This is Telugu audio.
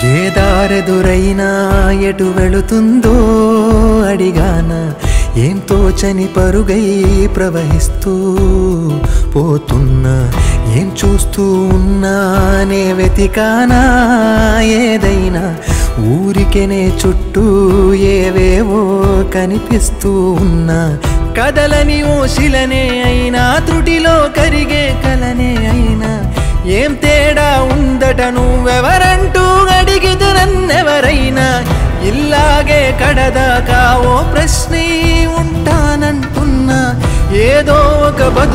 ఏ దారెదురైనా ఎటు వెళుతుందో అడిగానా ఏం తోచని పరుగై ప్రవహిస్తూ పోతున్నా ఏం చూస్తూ ఉన్నానే వెతికానా ఏదైనా ఊరికెనే చుట్టూ ఏవేవో కనిపిస్తూ ఉన్నా కదలని ఓ శిలనే అయినా త్రుటిలో కరిగే కలనే అయినా ఏం తేడా ఉందట నువ్వెవరంటూ అడిగిదు నన్నెవరైనా ఇల్లాగే కడదాకా ఓ ప్రశ్నే ఉంటానంటున్నా ఏదో ఒక బదు